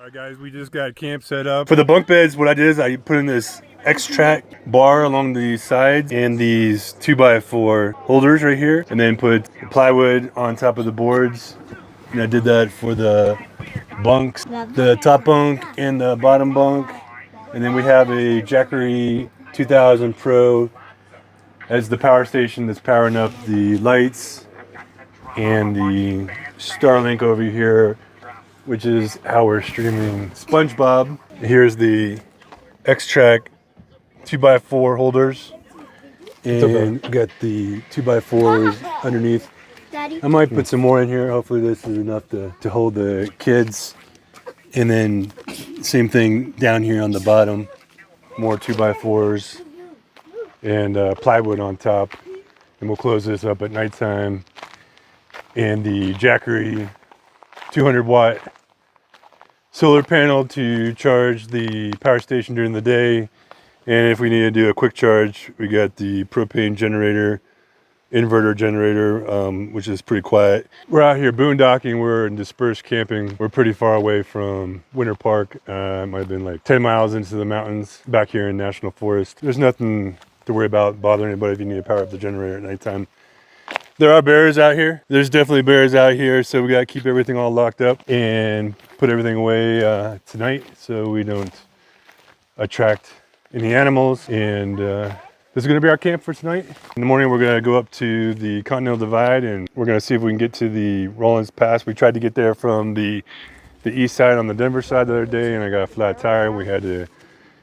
Alright guys, we just got camp set up. For the bunk beds, what I did is I put in this X-Track bar along the sides and these 2x4 holders right here, and then put plywood on top of the boards. And I did that for the bunks, the top bunk and the bottom bunk. And then we have a Jackery 2000 Pro as the power station that's powering up the lights, and the Starlink over here, which is how we're streaming SpongeBob. Here's the X-Track 2x4 holders, and we got the 2x4s underneath. I might put some more in here. Hopefully this is enough to hold the kids. And then same thing down here on the bottom, more 2x4s and plywood on top. And we'll close this up at nighttime. And the Jackery 200 watt solar panel to charge the power station during the day. And if we need to do a quick charge, we got the propane generator, inverter generator, which is pretty quiet. We're out here boondocking. We're in dispersed camping. We're pretty far away from Winter Park. It might have been like 10 miles into the mountains back here in National Forest. There's nothing to worry about bothering anybody if you need to power up the generator at nighttime. There are bears out here. There's definitely bears out here, so we got to keep everything all locked up and put everything away tonight so we don't attract any animals. And this is going to be our camp for tonight. In the morning, we're going to go up to the Continental Divide, and we're going to see if we can get to the Rollins Pass. We tried to get there from the east side on the Denver side the other day, and I got a flat tire, and we had to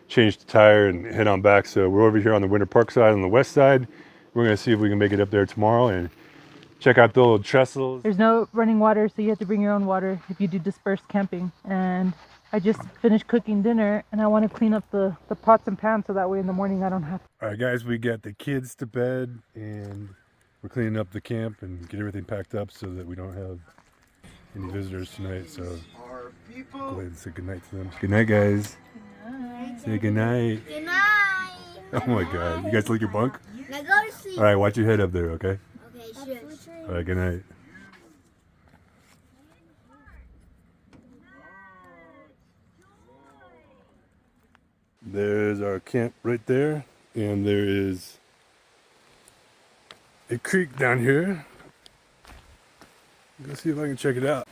change the tire and head on back. So we're over here on the Winter Park side on the west side. We're going to see if we can make it up there tomorrow and check out the old trestles. There's no running water, so you have to bring your own water if you do dispersed camping. And I just finished cooking dinner, and I want to clean up the pots and pans so that way in the morning I don't have to. All right, guys, we got the kids to bed, and we're cleaning up the camp and get everything packed up so that we don't have any visitors tonight. So go ahead and say goodnight to them. Good night, guys. Good night. Say goodnight. Good night. Oh my God. You guys like your bunk? Now go to sleep. All right, watch your head up there, okay? Okay, sure. All right, good night. There's our camp right there, and there is a creek down here. Let's see if I can check it out.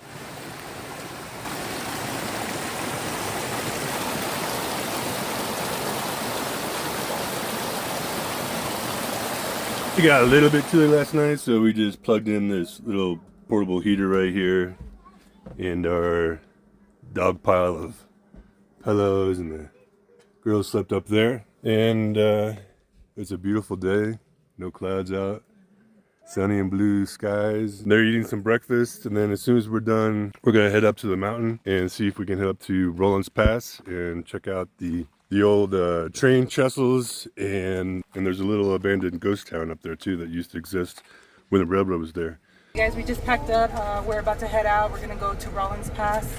It got a little bit chilly last night, so we just plugged in this little portable heater right here, and our dog pile of pillows, and the girls slept up there. And it's a beautiful day, no clouds out, sunny and blue skies. They're eating some breakfast, and then as soon as we're done, we're gonna head up to the mountain and see if we can head up to Rollins Pass and check out the old train trestles, and there's a little abandoned ghost town up there too that used to exist when the railroad was there. Guys, we just packed up. We're about to head out. We're gonna go to Rollins Pass.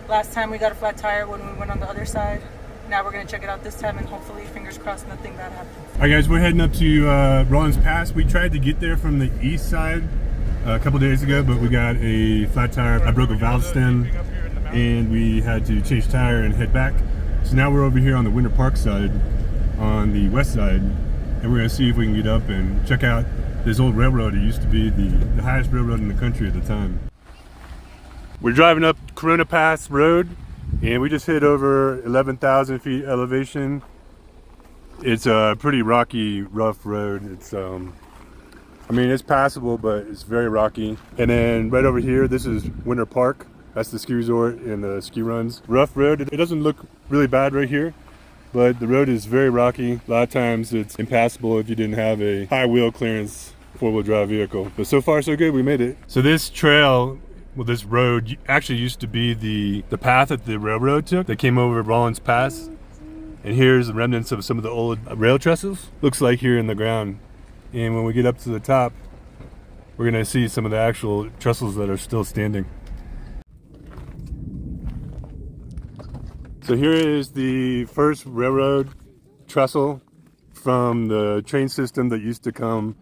Last time we got a flat tire when we went on the other side. Now we're gonna check it out this time, and hopefully, fingers crossed, nothing bad happens. All right, guys, we're heading up to Rollins Pass. We tried to get there from the east side a couple days ago, but we got a flat tire. I broke a valve stem, and we had to change tire and head back. So now we're over here on the Winter Park side, on the west side, and we're gonna see if we can get up and check out this old railroad. It used to be the highest railroad in the country at the time. We're driving up Corona Pass Road, and we just hit over 11,000 feet elevation. It's a pretty rocky, rough road. It's I mean, it's passable, but it's very rocky. And then right over here, this is Winter Park. That's the ski resort and the ski runs. Rough road. It doesn't look really bad right here, but the road is very rocky. A lot of times it's impassable if you didn't have a high wheel clearance 4-wheel drive vehicle. But so far so good, we made it. So this trail, well, this road actually used to be the path that the railroad took that came over Rollins Pass. And here's the remnants of some of the old rail trestles. Looks like here in the ground. And when we get up to the top, we're gonna see some of the actual trestles that are still standing. So here is the first railroad trestle from the train system that used to come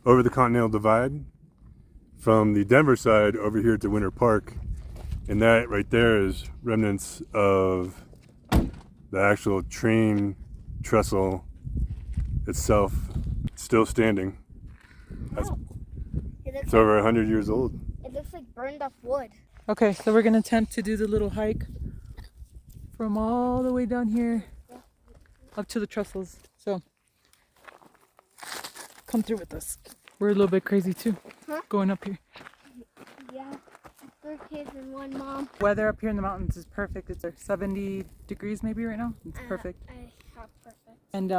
over the Continental Divide from the Denver side over here to Winter Park. And that right there is remnants of the actual train trestle itself, still standing. It's over 100 years old. It looks like burned off wood. Okay, so we're gonna attempt to do the little hike from all the way down here up to the trestles. So come through with us. We're a little bit crazy too, going up here. Yeah, 3 kids and 1 mom. Weather up here in the mountains is perfect. It's like 70 degrees maybe right now. It's perfect. Perfect. And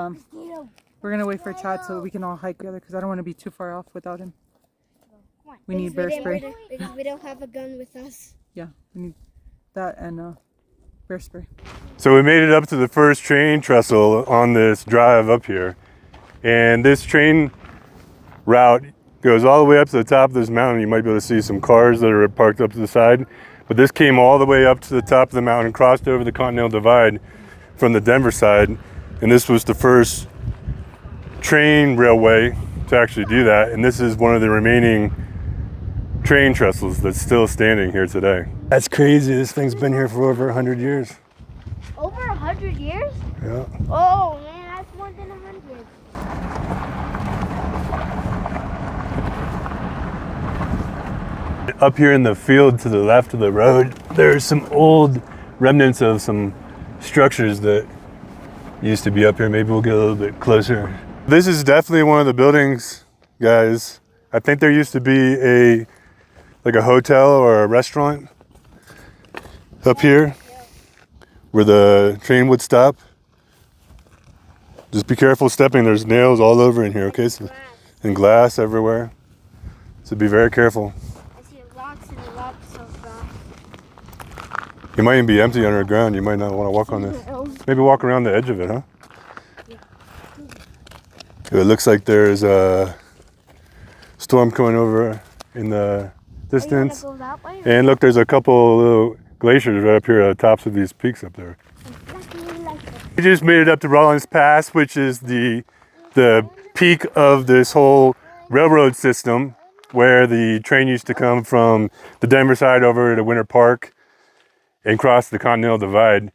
we're gonna wait for Chad so we can all hike together because I don't want to be too far off without him. We need bear spray. Because we don't have a gun with us. Yeah, we need that and bear spray. So we made it up to the first train trestle on this drive up here. And this train route goes all the way up to the top of this mountain. You might be able to see some cars that are parked up to the side. But this came all the way up to the top of the mountain, crossed over the Continental Divide from the Denver side. And this was the first train railway to actually do that. And this is one of the remaining train trestles that's still standing here today. That's crazy. This thing's been here for over 100 years. Over 100 years? Yeah. Oh man, that's more than 100. Up here in the field to the left of the road, there's some old remnants of some structures that used to be up here. Maybe we'll get a little bit closer. This is definitely one of the buildings, guys. I think there used to be like a hotel or a restaurant up here where the train would stop. Just be careful stepping. There's nails all over in here, okay? So, and glass everywhere. So be very careful. I see lots and lots of It might even be empty underground. You might not want to walk on this. Maybe walk around the edge of it, huh? It looks like there's a storm coming over in the distance. go that way? And look, there's a couple little glaciers right up here at the tops of these peaks up there. We just made it up to Rollins Pass, which is the peak of this whole railroad system where the train used to come from the Denver side over to Winter Park and cross the Continental Divide.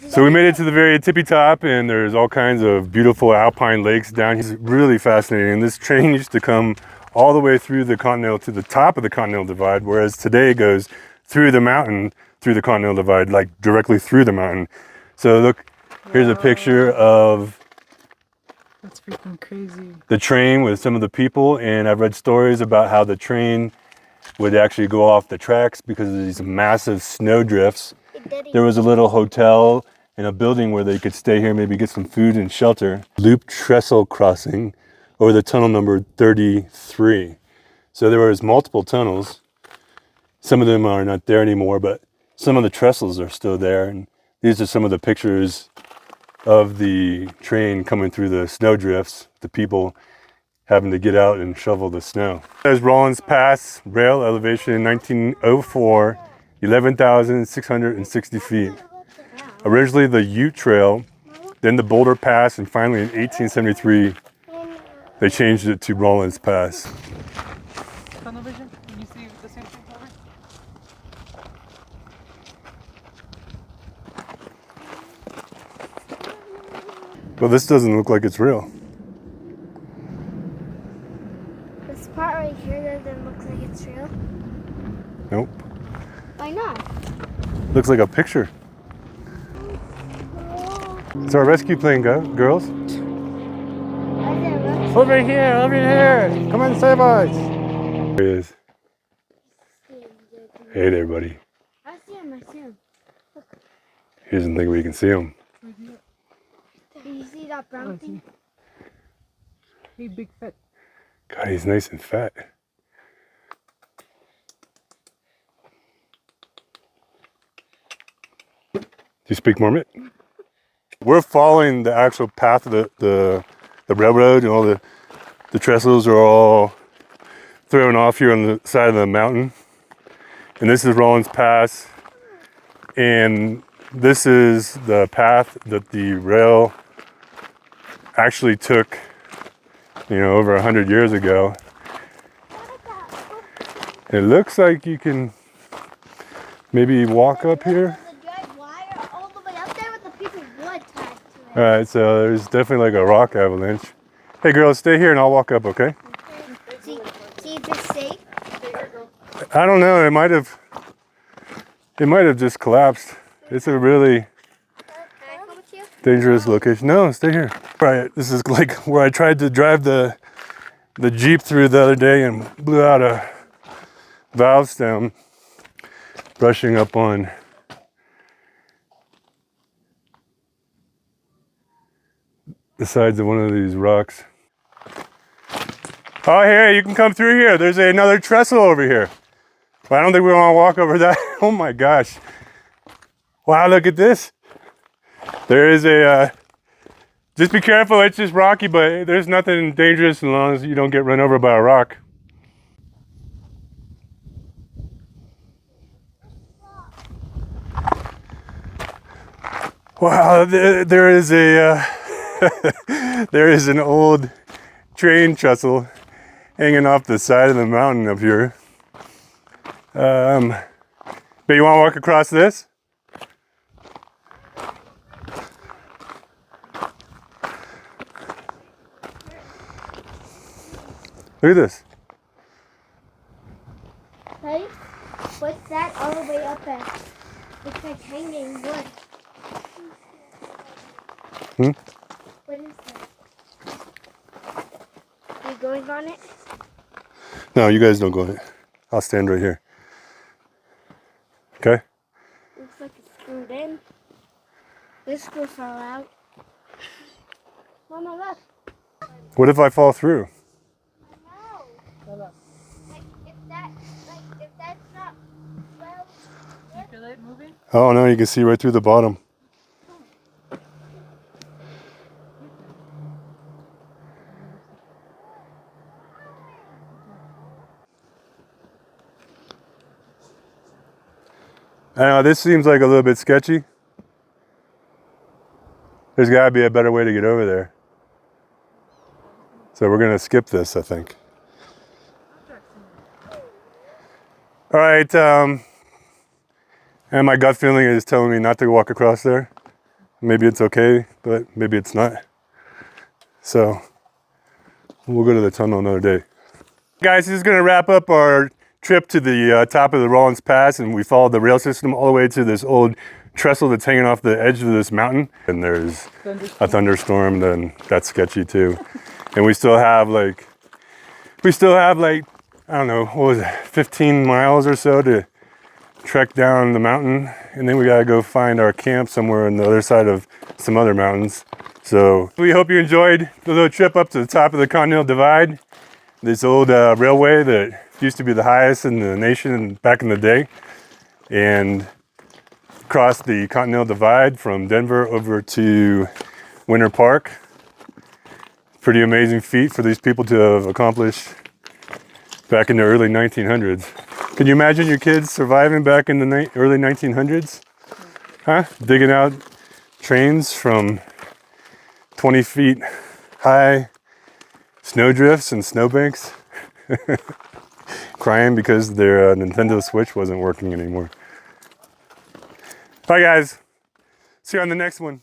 So we made it to the very tippy top, and there's all kinds of beautiful alpine lakes down here. It's really fascinating. This train used to come all the way through the Continental to the top of the Continental Divide, whereas today it goes through the mountain, through the Continental Divide, like directly through the mountain. So look, here's a picture of That's freaking crazy. the train with some of the people, and I've read stories about how the train would actually go off the tracks because of these massive snow drifts. There was a little hotel and a building where they could stay here, maybe get some food and shelter. Loop trestle crossing over the tunnel number 33. So there was multiple tunnels. Some of them are not there anymore, but some of the trestles are still there. And these are some of the pictures of the train coming through the snow drifts, the people having to get out and shovel the snow. There's Rollins Pass, rail elevation in 1904, 11,660 feet. Originally the Ute Trail, then the Boulder Pass, and finally in 1873, they changed it to Rollins Pass. Tunnel vision? Can you see the same thing over? Well, this doesn't look like it's real. This part right here doesn't look like it's real. Nope. Why not? Looks like a picture. It's our rescue plane, girls. Over here. Come on, save us. There he is. Hey there, buddy. I see him. He doesn't think we can see him. Do you see that brown thing? Hey, big fat. God, he's nice and fat. Do you speak Mormon? We're following the actual path of the railroad, and all the trestles are all thrown off here on the side of the mountain. And this is Rollins Pass, and this is the path that the rail actually took, over 100 years ago. It looks like you can Maybe walk up here. All the way up there with the piece of wood tied to it. All right, so there's definitely like a rock avalanche. Hey girls, stay here and I'll walk up, okay? See if it's safe. I don't know, it might have just collapsed. It's a really Can I come with you? dangerous location. No, stay here. All right, this is like where I tried to drive the Jeep through the other day and blew out a valve stem, brushing up on the sides of one of these rocks. Oh, here, you can come through here. There's another trestle over here. But I don't think we want to walk over that. Oh my gosh. Wow, look at this. There is a, just be careful, it's just rocky, but there's nothing dangerous as long as you don't get run over by a rock. Wow, there is a, there is an old train trestle hanging off the side of the mountain up here. But you want to walk across this? Look at this. Hey, what's that all the way up there? It's like hanging wood. Hmm? What is that? Are you going on it? No, you guys don't go in it. I'll stand right here. Okay? Looks like it's screwed in. This screw fell out. Mama, look. What if I fall through? No. Like, if that's not well. You feel it moving? Oh no, you can see right through the bottom. I know, this seems like a little bit sketchy. There's got to be a better way to get over there. So we're going to skip this, I think. All right, and my gut feeling is telling me not to walk across there. Maybe it's okay, but maybe it's not. So we'll go to the tunnel another day. Guys, this is going to wrap up our trip to the top of the Rollins Pass, and we followed the rail system all the way to this old trestle that's hanging off the edge of this mountain. And there's a thunderstorm, then that's sketchy too. And we still have like, I don't know, what was it, 15 miles or so to trek down the mountain. And then we gotta go find our camp somewhere on the other side of some other mountains. So we hope you enjoyed the little trip up to the top of the Continental Divide. This old railway that used to be the highest in the nation back in the day, and crossed the Continental Divide from Denver over to Winter Park. Pretty amazing feat for these people to have accomplished back in the early 1900s. Can you imagine your kids surviving back in the early 1900s? Huh? Digging out trains from 20 feet high snowdrifts and snowbanks. Crying because their Nintendo Switch wasn't working anymore. Bye guys. See you on the next one.